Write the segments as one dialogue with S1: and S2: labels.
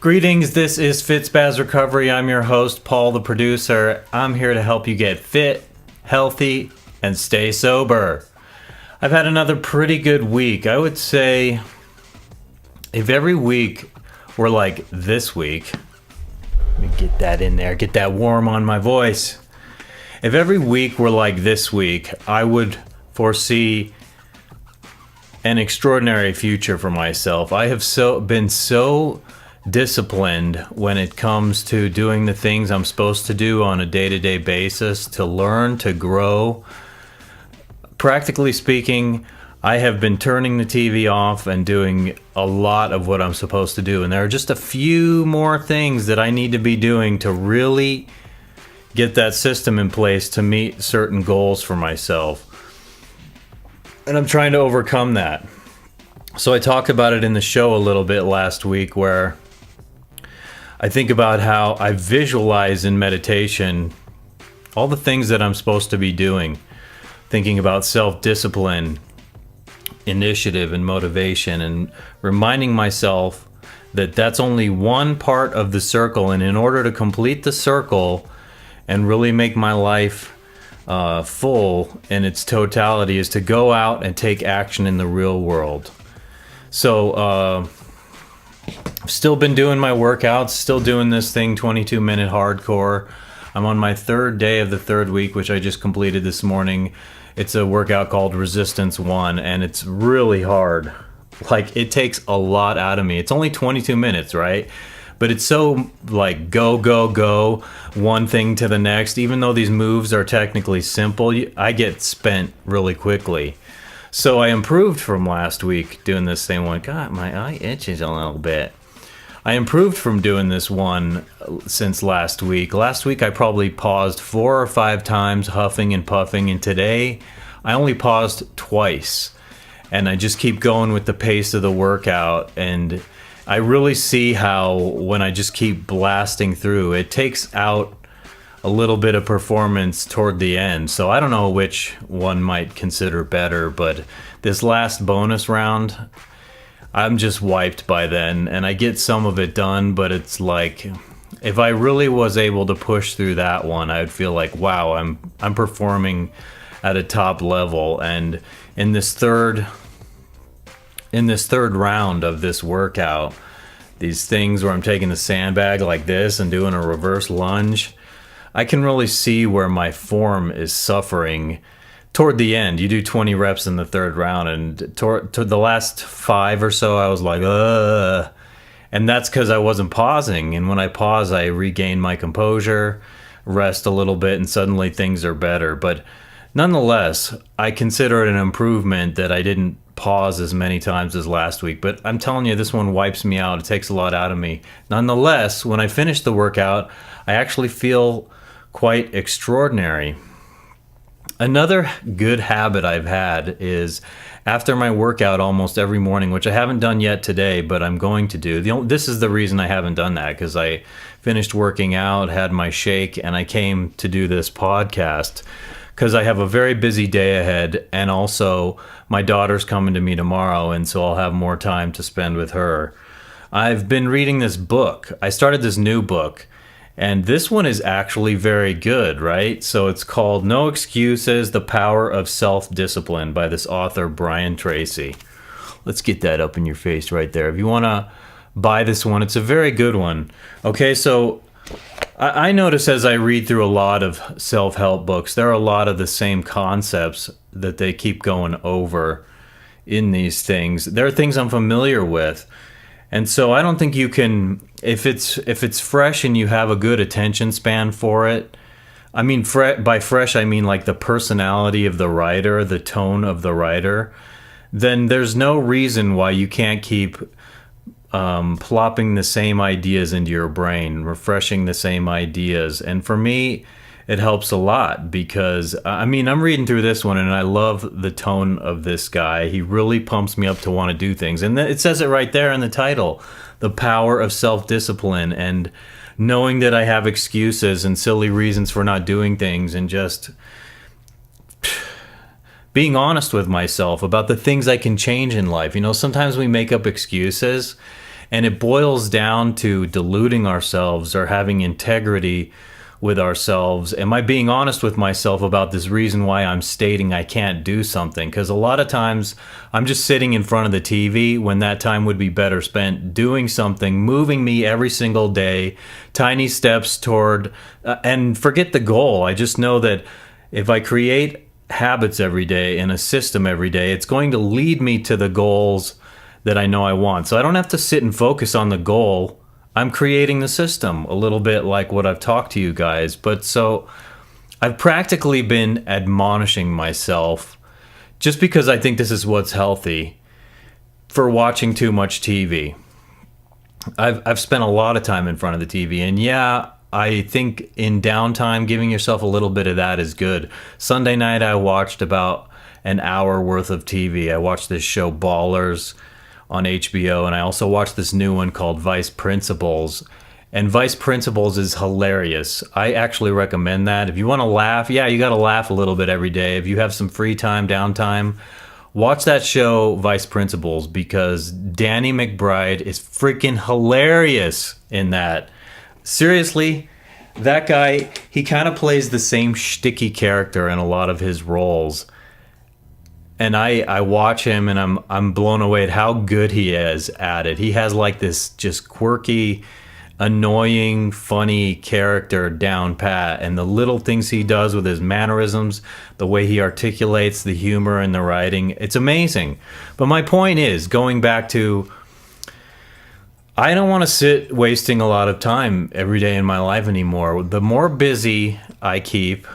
S1: Greetings, this is FitSpaz Recovery. I'm your host, Paul the producer. I'm here to help you get fit, healthy, and stay sober. I've had another pretty good week. I would say if every week were like this week, let me get that in there, get that warm on my voice. If every week were like this week, I would foresee an extraordinary future for myself. I have been so disciplined when it comes to doing the things I'm supposed to do on a day-to-day basis, to learn, to grow. Practically speaking, I have been turning the TV off and doing a lot of what I'm supposed to do. And there are just a few more things that I need to be doing to really get that system in place to meet certain goals for myself. And I'm trying to overcome that. So I talked about it in the show a little bit last week, where I think about how I visualize in meditation all the things that I'm supposed to be doing, thinking about self-discipline, initiative, and motivation, and reminding myself that that's only one part of the circle. And in order to complete the circle and really make my life full in its totality, is to go out and take action in the real world. So I've still been doing my workouts, still doing this thing, 22-minute hardcore. I'm on my third day of the third week, which I just completed this morning. It's a workout called Resistance 1, and it's really hard. Like, it takes a lot out of me. It's only 22 minutes, right? But it's so, like, go, go, go, one thing to the next. Even though these moves are technically simple, I get spent really quickly. So I improved from last week doing this same one. God, my eye itches a little bit. I improved from doing this one since last week. Last week I probably paused 4 or 5 times, huffing and puffing, and today I only paused twice. And I just keep going with the pace of the workout, and I really see how when I just keep blasting through, it takes out a little bit of performance toward the end. So I don't know which one might consider better, but this last bonus round, I'm just wiped by then, and I get some of it done, but it's like, if I really was able to push through that one, I would feel like, wow, I'm performing at a top level. And in this third round of this workout, these things where I'm taking the sandbag like this and doing a reverse lunge, I can really see where my form is suffering toward the end. You do 20 reps in the third round, and toward the last 5 or so, I was like, ugh. And that's because I wasn't pausing. And when I pause, I regain my composure, rest a little bit, and suddenly things are better. But nonetheless, I consider it an improvement that I didn't pause as many times as last week. But I'm telling you, this one wipes me out. It takes a lot out of me. Nonetheless, when I finish the workout, I actually feel quite extraordinary. Another good habit I've had is, after my workout almost every morning, which I haven't done yet today, but I'm going to do. This is the reason I haven't done that, because I finished working out, had my shake, and I came to do this podcast because I have a very busy day ahead, and also my daughter's coming to me tomorrow, and so I'll have more time to spend with her. I've been reading this book. I started this new book, and this one is actually very good, right? So it's called No Excuses, The Power of Self-Discipline by this author, Brian Tracy. Let's get that up in your face right there. If you want to buy this one, it's a very good one. Okay, so I notice as I read through a lot of self-help books, there are a lot of the same concepts that they keep going over in these things. There are things I'm familiar with. And so I don't think you can, if it's fresh and you have a good attention span for it, I mean, by fresh, I mean like the personality of the writer, the tone of the writer, then there's no reason why you can't keep plopping the same ideas into your brain, refreshing the same ideas. And for me, it helps a lot because, I mean, I'm reading through this one and I love the tone of this guy. He really pumps me up to want to do things. And it says it right there in the title, The Power of Self-Discipline, and knowing that I have excuses and silly reasons for not doing things, and just being honest with myself about the things I can change in life. You know, sometimes we make up excuses And it boils down to deluding ourselves or having integrity with ourselves. Am I being honest with myself about this reason why I'm stating I can't do something? Because a lot of times I'm just sitting in front of the TV when that time would be better spent doing something, moving me every single day, tiny steps toward, and forget the goal. I just know that if I create habits every day and a system every day, it's going to lead me to the goals that I know I want. So I don't have to sit and focus on the goal. I'm creating the system, a little bit like what I've talked to you guys. But so I've practically been admonishing myself, just because I think this is what's healthy, for watching too much TV. I've spent a lot of time in front of the TV, and yeah, I think in downtime, giving yourself a little bit of that is good. Sunday night, I watched about an hour worth of TV. I watched this show Ballers on HBO, and I also watched this new one called Vice Principals. And Vice Principals is hilarious. I actually recommend that. If you want to laugh, yeah, you got to laugh a little bit every day. If you have some free time, downtime, watch that show Vice Principals, because Danny McBride is freaking hilarious in that. Seriously, that guy, he kind of plays the same shticky character in a lot of his roles. And I watch him and I'm blown away at how good he is at it. He has like this just quirky, annoying, funny character down pat, and the little things he does with his mannerisms, the way he articulates the humor and the writing, it's amazing. But my point is, going back to, I don't want to sit wasting a lot of time every day in my life anymore. The more busy I keep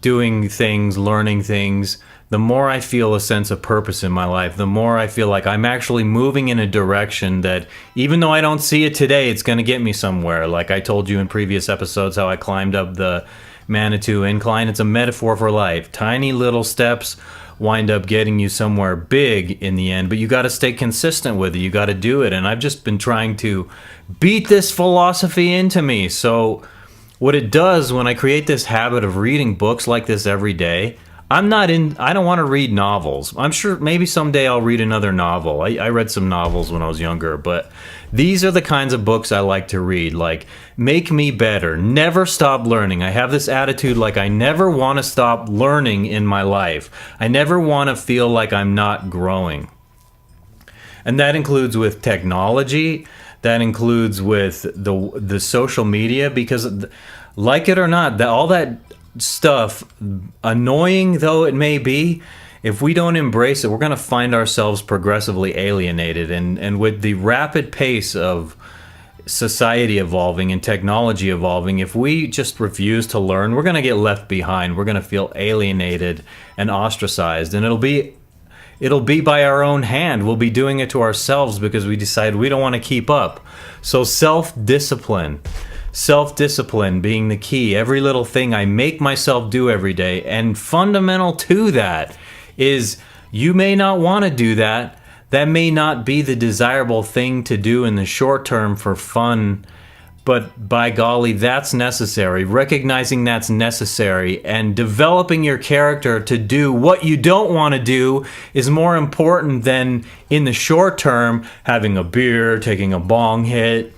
S1: doing things, learning things, the more I feel a sense of purpose in my life, the more I feel like I'm actually moving in a direction that, even though I don't see it today, it's going to get me somewhere. Like I told you in previous episodes how I climbed up the Manitou Incline. It's a metaphor for life. Tiny little steps wind up getting you somewhere big in the end, but you got to stay consistent with it. You got to do it. And I've just been trying to beat this philosophy into me. So what it does when I create this habit of reading books like this every day, I don't want to read novels. I'm sure maybe someday I'll read another novel. I read some novels when I was younger, but these are the kinds of books I like to read, like make me better, never stop learning. I have this attitude like I never want to stop learning in my life. I never want to feel like I'm not growing. And that includes with technology, that includes with the social media, because like it or not, all that stuff, annoying though it may be, if we don't embrace it, we're going to find ourselves progressively alienated. And with the rapid pace of society evolving and technology evolving, if we just refuse to learn, we're going to get left behind. We're going to feel alienated and ostracized, and it'll be by our own hand. We'll be doing it to ourselves because we decide we don't want to keep up. So self-discipline being the key. Every little thing I make myself do every day. And fundamental to that is, you may not want to do that. That may not be the desirable thing to do in the short term for fun, but by golly, that's necessary. Recognizing that's necessary and developing your character to do what you don't want to do is more important than, in the short term, having a beer, taking a bong hit,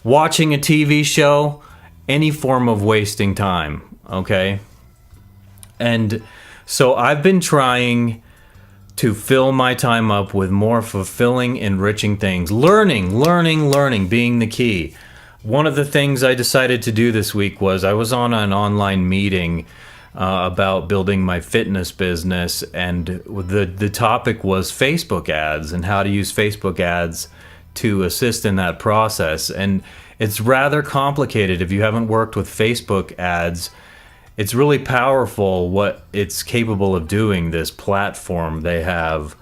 S1: watching a TV show, any form of wasting time, okay? And so I've been trying to fill my time up with more fulfilling, enriching things. Learning being the key. One of the things I decided to do this week was, I was on an online meeting about building my fitness business, and the topic was Facebook ads and how to use Facebook ads to assist in that process. And it's rather complicated if you haven't worked with Facebook ads. It's really powerful what it's capable of doing, this platform they have.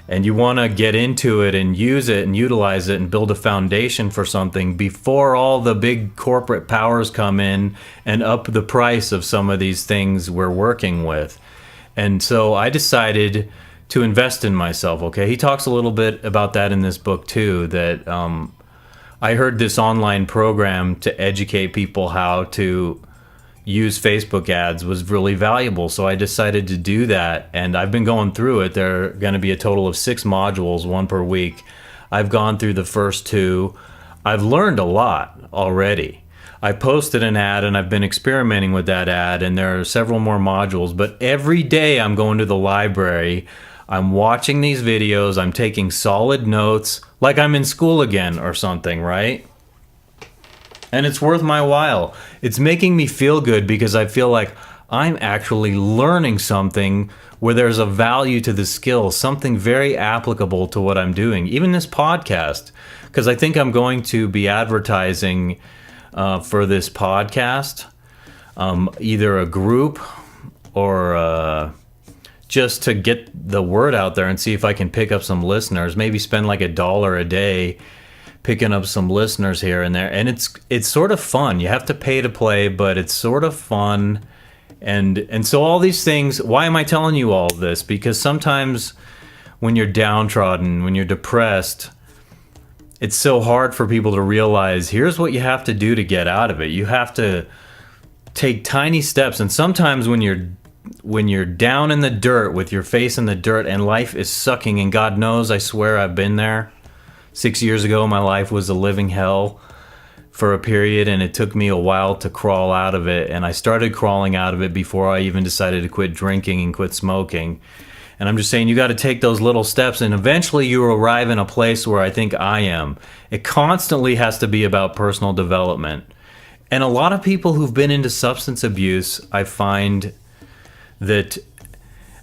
S1: And you want to get into it and use it and utilize it and build a foundation for something before all the big corporate powers come in and up the price of some of these things we're working with. And so I decided to invest in myself, okay? He talks a little bit about that in this book too, that I heard this online program to educate people how to use Facebook ads was really valuable, so I decided to do that, and I've been going through it. There are going to be a total of 6 modules, one per week. I've gone through the first two. I've learned a lot already. I posted an ad and I've been experimenting with that ad, and there are several more modules, but every day I'm going to the library, I'm watching these videos, I'm taking solid notes, like I'm in school again or something, right? And it's worth my while. It's making me feel good because I feel like I'm actually learning something where there's a value to the skill, something very applicable to what I'm doing, even this podcast, because I think I'm going to be advertising for this podcast, either a group or just to get the word out there and see if I can pick up some listeners, maybe spend like $1 a day picking up some listeners here and there. And it's sort of fun. You have to pay to play, but it's sort of fun. And so all these things, why am I telling you all this? Because sometimes when you're downtrodden, when you're depressed, it's so hard for people to realize, here's what you have to do to get out of it. You have to take tiny steps. And sometimes when you're down in the dirt with your face in the dirt and life is sucking, and God knows, I swear I've been there. 6 years ago, my life was a living hell for a period, and it took me a while to crawl out of it. And I started crawling out of it before I even decided to quit drinking and quit smoking. And I'm just saying, you got to take those little steps, and eventually you arrive in a place where I think I am. It constantly has to be about personal development. And a lot of people who've been into substance abuse, I find that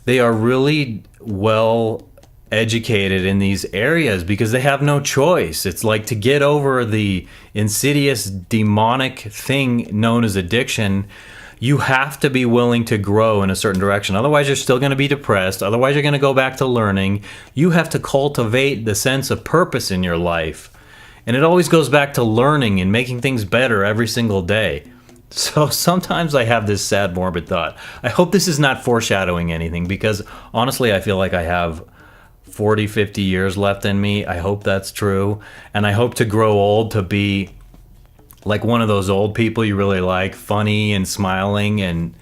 S1: they are really well educated in these areas because they have no choice. It's like, to get over the insidious demonic thing known as addiction, you have to be willing to grow in a certain direction. Otherwise, you're still going to be depressed. Otherwise, you're going to go back to learning. You have to cultivate the sense of purpose in your life. And it always goes back to learning and making things better every single day. So sometimes I have this sad, morbid thought. I hope this is not foreshadowing anything, because honestly, I feel like I have 40, 50 years left in me. I hope that's true. And I hope to grow old to be like one of those old people you really like, funny and smiling, and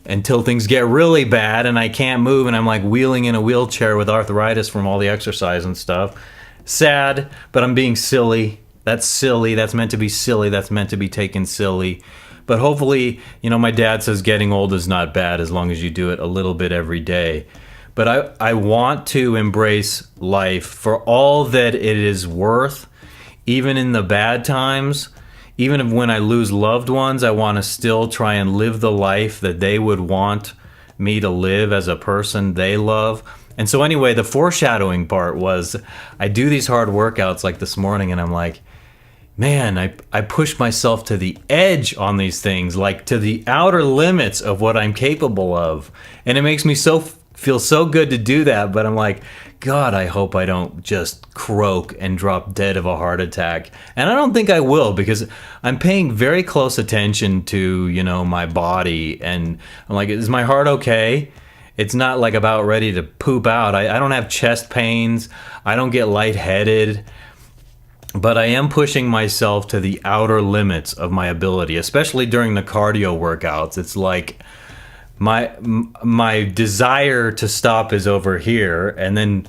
S1: until things get really bad and I can't move and I'm like wheeling in a wheelchair with arthritis from all the exercise and stuff. Sad, but I'm being silly. That's silly. That's meant to be silly. That's meant to be taken silly. But hopefully, my dad says getting old is not bad as long as you do it a little bit every day. But I want to embrace life for all that it is worth, even in the bad times. Even if when I lose loved ones, I want to still try and live the life that they would want me to live as a person they love. And so anyway, the foreshadowing part was, I do these hard workouts like this morning, and I'm like, man, I push myself to the edge on these things, like to the outer limits of what I'm capable of. And it makes me feel so good to do that, but I'm like, God, I hope I don't just croak and drop dead of a heart attack. And I don't think I will, because I'm paying very close attention to, my body. And I'm like, is my heart okay? It's not like about ready to poop out. I don't have chest pains. I don't get lightheaded. But I am pushing myself to the outer limits of my ability, especially during the cardio workouts. It's like my desire to stop is over here, and then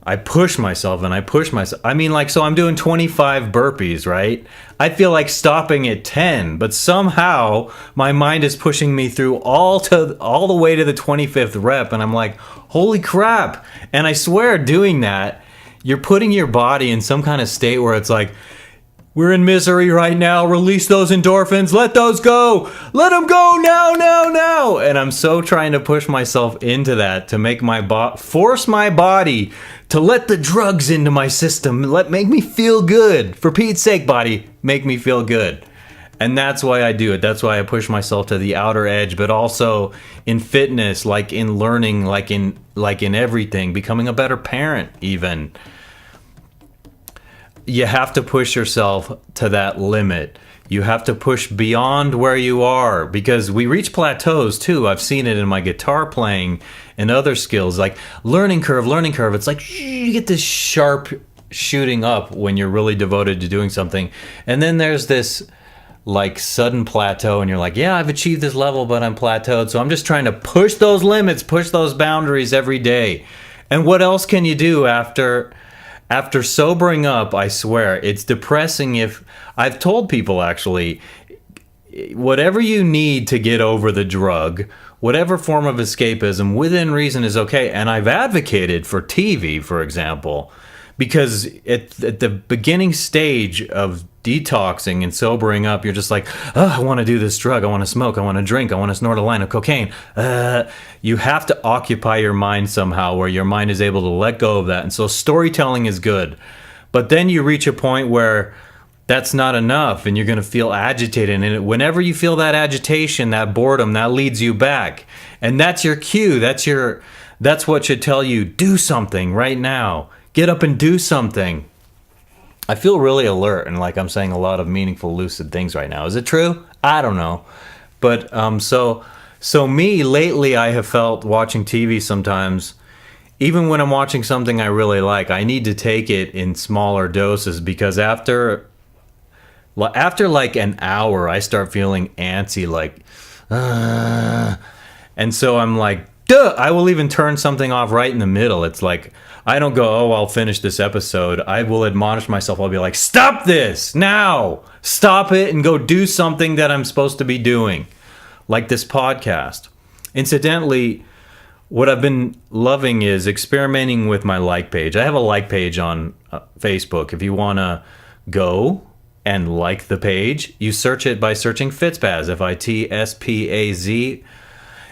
S1: I push myself and I push myself. I mean, like, so I'm doing 25 burpees, right? I feel like stopping at 10, but somehow my mind is pushing me through all the way to the 25th rep, and I'm like, holy crap. And I swear, doing that, you're putting your body in some kind of state where it's like, we're in misery right now. Release those endorphins. Let those go. Let them go now, now, now. And I'm so trying to push myself into that, to make force my body to let the drugs into my system. Make me feel good. For Pete's sake, body, make me feel good. And that's why I do it. That's why I push myself to the outer edge, but also in fitness, like in learning, like in everything, becoming a better parent even. You have to push yourself to that limit. You have to push beyond where you are, because we reach plateaus too. I've seen it in my guitar playing and other skills, like learning curve. It's like you get this sharp shooting up when you're really devoted to doing something. And then there's this like sudden plateau, and you're like, yeah, I've achieved this level, but I'm plateaued. So I'm just trying to push those limits, push those boundaries every day. And what else can you do after After sobering up, I swear, it's depressing. If I've told people, actually, whatever you need to get over the drug, whatever form of escapism within reason is okay. And I've advocated for TV, for example, because at the beginning stage of detoxing and sobering up, you're just like, oh, I want to do this drug. I want to smoke. I want to drink. I want to snort a line of cocaine. You have to occupy your mind somehow where your mind is able to let go of that. And so storytelling is good. But then you reach a point where that's not enough and you're going to feel agitated. And whenever you feel that agitation, that boredom, that leads you back. And that's your cue. That's what should tell you, do something right now. Get up and do something. I feel really alert and like I'm saying a lot of meaningful, lucid things right now. Is it true? I don't know. But so me, lately I have felt watching TV sometimes, even when I'm watching something I really like, I need to take it in smaller doses because after like an hour, I start feeling antsy, like, and so I'm like, duh, I will even turn something off right in the middle. It's like, I don't go, oh, I'll finish this episode. I will admonish myself. I'll be like, stop this now. Stop it and go do something that I'm supposed to be doing, like this podcast. Incidentally, what I've been loving is experimenting with my like page. I have a like page on Facebook. If you want to go and like the page, you search it by searching FitSpaz, FITSPAZ.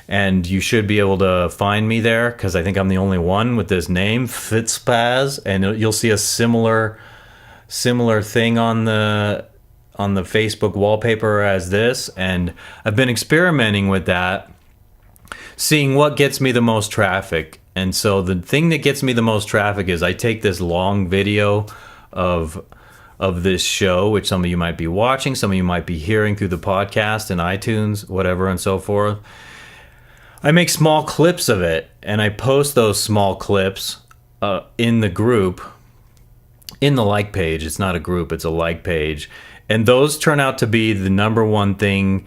S1: And you should be able to find me there because I think I'm the only one with this name, FitSpaz. And you'll see a similar thing on the Facebook wallpaper as this. And I've been experimenting with that, seeing what gets me the most traffic. And so the thing that gets me the most traffic is I take this long video of this show, which some of you might be watching, some of you might be hearing through the podcast and iTunes, whatever, and so forth. I make small clips of it, and I post those small clips in the group, in the like page. It's not a group, it's a like page. And those turn out to be the number one thing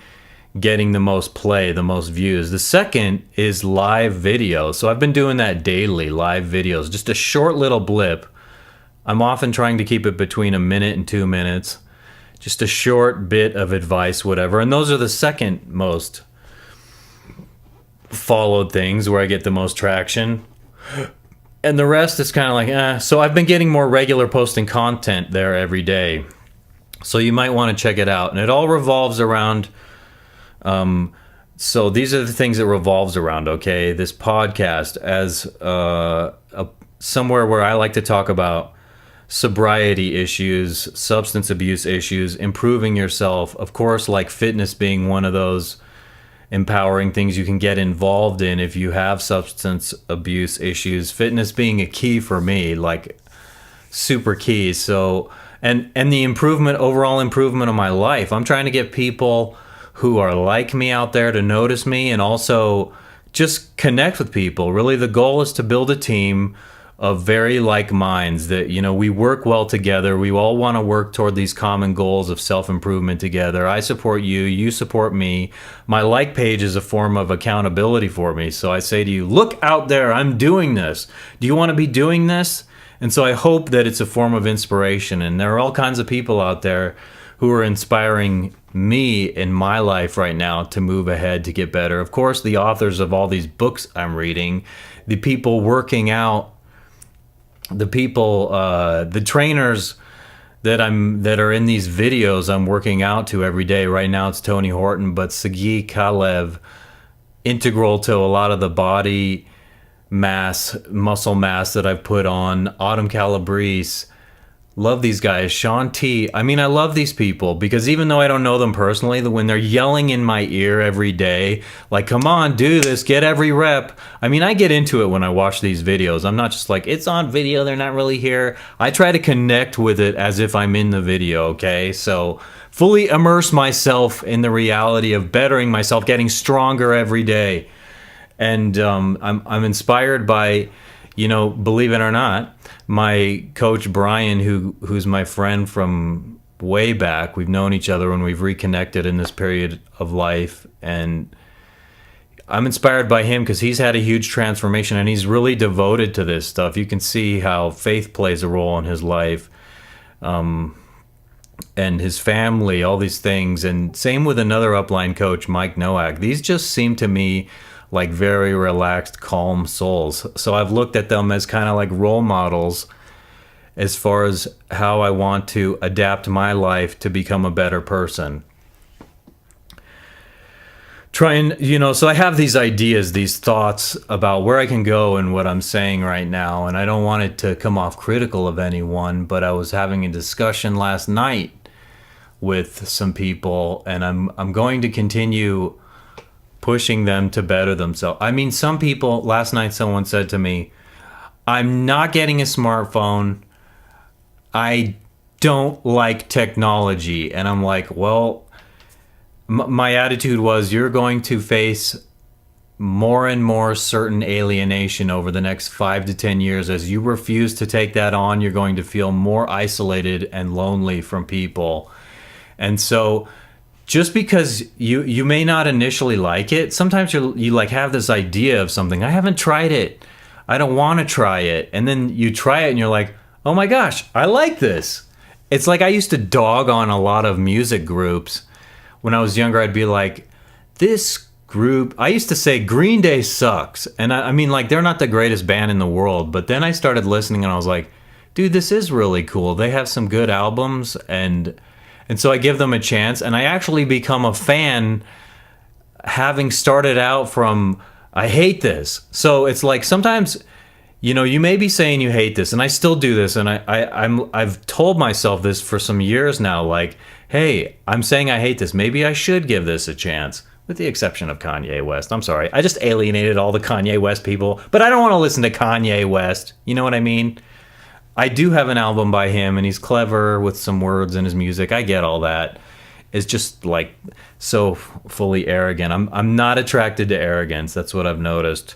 S1: getting the most play, the most views. The second is live video. So I've been doing that daily, live videos, just a short little blip. I'm often trying to keep it between a minute and 2 minutes. Just a short bit of advice, whatever. And those are the second most followed things where I get the most traction, and the rest is kind of like so I've been getting more regular posting content there every day, so you might want to check it out. And it all revolves around so these are the things it revolves around. Okay, this podcast as somewhere where I like to talk about sobriety issues, substance abuse issues, improving yourself, of course, like fitness being one of those empowering things you can get involved in if you have substance abuse issues. Fitness being a key for me, like super key. So and the overall improvement of my life. I'm trying to get people who are like me out there to notice me and also just connect with people. Really, the goal is to build a team of very like minds that, we work well together. We all want to work toward these common goals of self-improvement together. I support you, you support me. My like page is a form of accountability for me. So I say to you, look out there, I'm doing this. Do you want to be doing this? And so I hope that it's a form of inspiration. And there are all kinds of people out there who are inspiring me in my life right now to move ahead, to get better. Of course, the authors of all these books I'm reading, the people working out, the people, the trainers that are in these videos I'm working out to every day. Right now it's Tony Horton, but Sagi Kalev, integral to a lot of the body mass, muscle mass that I've put on. Autumn Calabrese, love these guys. Sean T. I mean, I love these people because even though I don't know them personally, when they're yelling in my ear every day, like, come on, do this, get every rep. I mean, I get into it when I watch these videos. I'm not just like, it's on video, they're not really here. I try to connect with it as if I'm in the video, okay? So fully immerse myself in the reality of bettering myself, getting stronger every day. And I'm inspired by, believe it or not, my coach Brian, who's my friend from way back. We've known each other when we've reconnected in this period of life, and I'm inspired by him because he's had a huge transformation and he's really devoted to this stuff. You can see how faith plays a role in his life, and his family, all these things. And same with another upline coach, Mike Nowak. These just seem to me like very relaxed, calm souls. So I've looked at them as kind of like role models as far as how I want to adapt my life to become a better person. So I have these ideas, these thoughts about where I can go and what I'm saying right now, and I don't want it to come off critical of anyone, but I was having a discussion last night with some people, and I'm going to continue pushing them to better themselves. I mean, some people, last night someone said to me, I'm not getting a smartphone. I don't like technology. And I'm like, well, my attitude was, you're going to face more and more certain alienation over the next 5 to 10 years. As you refuse to take that on, you're going to feel more isolated and lonely from people. And so just because you may not initially like it, sometimes you like have this idea of something. I haven't tried it. I don't want to try it. And then you try it and you're like, oh my gosh, I like this. It's like I used to dog on a lot of music groups. When I was younger, I'd be like, this group, I used to say Green Day sucks. And I mean, like, they're not the greatest band in the world. But then I started listening and I was like, dude, this is really cool. They have some good albums. And so I give them a chance, and I actually become a fan, having started out from, I hate this. So it's like sometimes, you may be saying you hate this, and I still do this, and I've told myself this for some years now, like, hey, I'm saying I hate this. Maybe I should give this a chance, with the exception of Kanye West. I'm sorry. I just alienated all the Kanye West people, but I don't want to listen to Kanye West. You know what I mean? I do have an album by him, and he's clever with some words in his music. I get all that. It's just like so fully arrogant. I'm not attracted to arrogance. That's what I've noticed.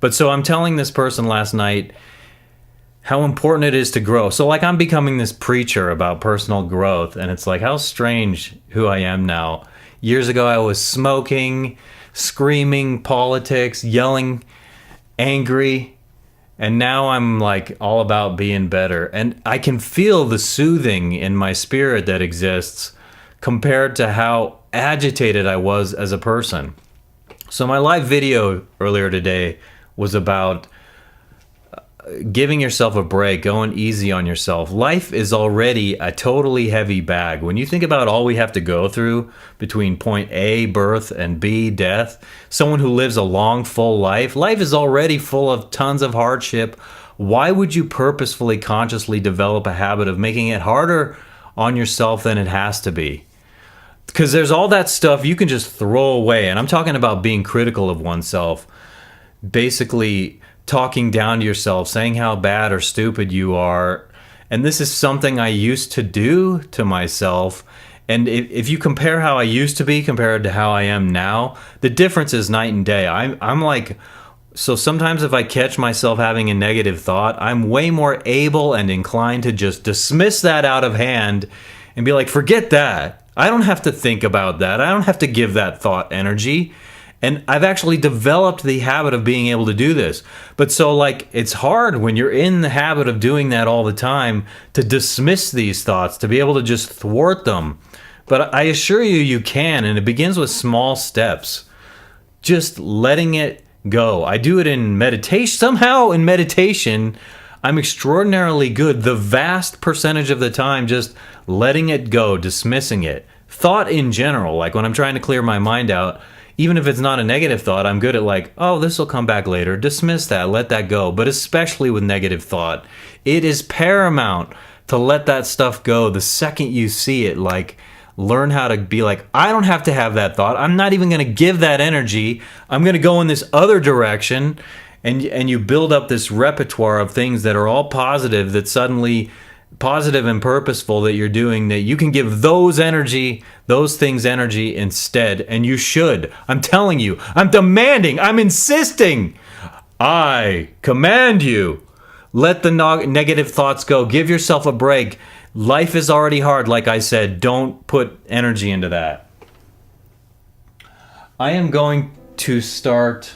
S1: But so I'm telling this person last night how important it is to grow. So like I'm becoming this preacher about personal growth, and it's like how strange who I am now. Years ago I was smoking, screaming, politics, yelling, angry. And now I'm like all about being better. And I can feel the soothing in my spirit that exists compared to how agitated I was as a person. So my live video earlier today was about giving yourself a break, going easy on yourself. Life is already a totally heavy bag. When you think about all we have to go through between point A, birth, and B, death, someone who lives a long, full life, life is already full of tons of hardship. Why would you purposefully, consciously develop a habit of making it harder on yourself than it has to be? Because there's all that stuff you can just throw away. And I'm talking about being critical of oneself, basically talking down to yourself, saying how bad or stupid you are. And this is something I used to do to myself. And if you compare how I used to be compared to how I am now, the difference is night and day. I'm like, so sometimes if I catch myself having a negative thought, I'm way more able and inclined to just dismiss that out of hand and be like, forget that. I don't have to think about that. I don't have to give that thought energy. And I've actually developed the habit of being able to do this. But so like, it's hard when you're in the habit of doing that all the time to dismiss these thoughts, to be able to just thwart them. But I assure you, you can. And it begins with small steps. Just letting it go. I do it in meditation. Somehow in meditation, I'm extraordinarily good the vast percentage of the time, just letting it go, dismissing it. Thought in general, like when I'm trying to clear my mind out, even if it's not a negative thought, I'm good at like, oh, this will come back later. Dismiss that, let that go. But especially with negative thought, it is paramount to let that stuff go the second you see it. Like, learn how to be like, I don't have to have that thought. I'm not even going to give that energy. I'm going to go in this other direction. And you build up this repertoire of things that are all positive, that suddenly positive and purposeful that you're doing, that you can give those things energy instead. And you should. I'm telling you, I'm demanding, I'm insisting, I command you, let the negative thoughts go. Give yourself a break. Life is already hard, like I said. Don't put energy into that. I am going to start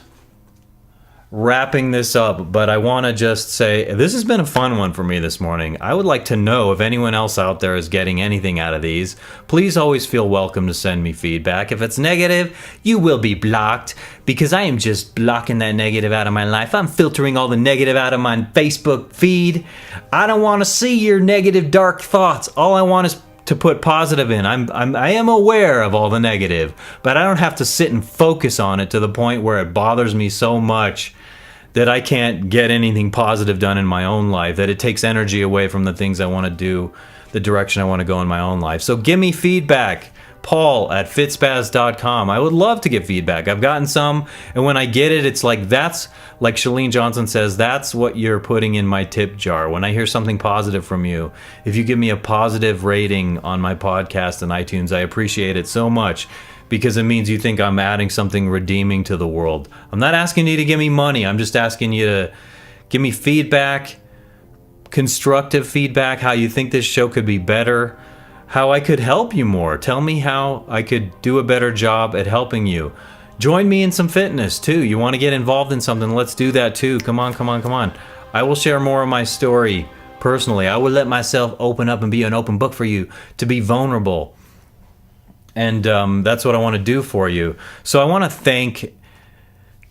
S1: wrapping this up, but I want to just say this has been a fun one for me this morning. I would like to know if anyone else out there is getting anything out of these. Please always feel welcome to send me feedback. If it's negative, you will be blocked, because I am just blocking that negative out of my life. I'm filtering all the negative out of my Facebook feed. I don't want to see your negative, dark thoughts. All I want is to put positive in. I am aware of all the negative, but I don't have to sit and focus on it to the point where it bothers me so much that I can't get anything positive done in my own life, that it takes energy away from the things I want to do, the direction I want to go in my own life. So give me feedback. Paul@FitSpaz.com. I would love to get feedback. I've gotten some, and when I get it, it's like, that's, like Shalene Johnson says, that's what you're putting in my tip jar. When I hear something positive from you, if you give me a positive rating on my podcast and iTunes, I appreciate it so much, because it means you think I'm adding something redeeming to the world. I'm not asking you to give me money. I'm just asking you to give me feedback, constructive feedback, how you think this show could be better, how I could help you more. Tell me how I could do a better job at helping you. Join me in some fitness too. You want to get involved in something? Let's do that too. Come on, come on, come on. I will share more of my story personally. I will let myself open up and be an open book for you, to be vulnerable. And that's what I want to do for you. So I want to thank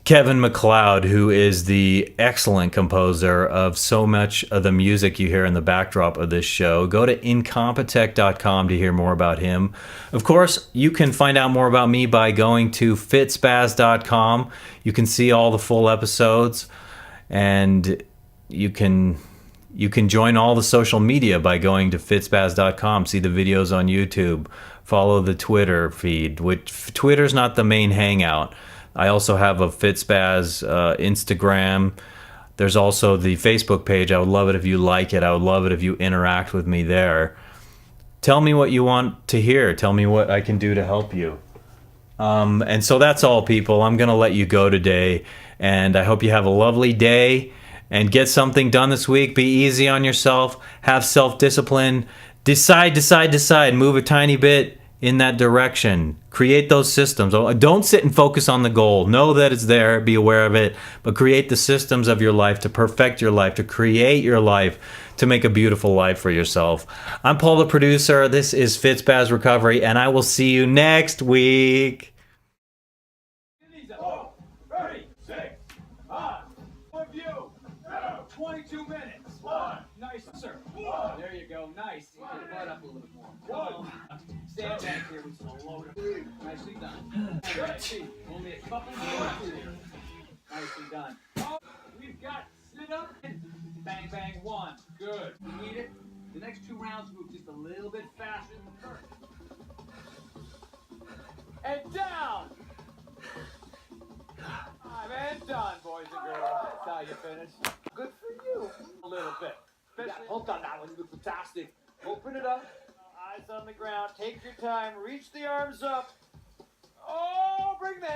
S1: Kevin MacLeod, who is the excellent composer of so much of the music you hear in the backdrop of this show. Go to incompetech.com to hear more about him. Of course, you can find out more about me by going to FitSpaz.com. You can see all the full episodes, and you can join all the social media by going to FitSpaz.com. See the videos on YouTube. Follow the Twitter feed, which Twitter's not the main hangout. I also have a FitSpaz Instagram. There's also the Facebook page. I would love it if you like it. I would love it if you interact with me there. Tell me what you want to hear. Tell me what I can do to help you. And so that's all, people. I'm going to let you go today, and I hope you have a lovely day and get something done this week. Be easy on yourself. Have self-discipline. Decide. Move a tiny bit in that direction. Create those systems. Don't sit and focus on the goal. Know that it's there. Be aware of it. But create the systems of your life to perfect your life, to create your life, to make a beautiful life for yourself. I'm Paul the producer. This is FitSpaz Recovery, and I will see you next week.
S2: 22 minutes. Nice, sir. There you go. Nice. You can butt up a little more. Come on. Stand back here with some load of. Nicely done. Only a couple more here. Nicely done. Oh, we've got sit up and bang, bang, one. Good. You need it. The next 2 rounds move just a little bit faster than the first. And down. And done, boys and girls. That's how you finish. Good for you. A little bit. Hold on that one. You look fantastic. Open it up. Eyes on the ground. Take your time. Reach the arms up. Oh, bring the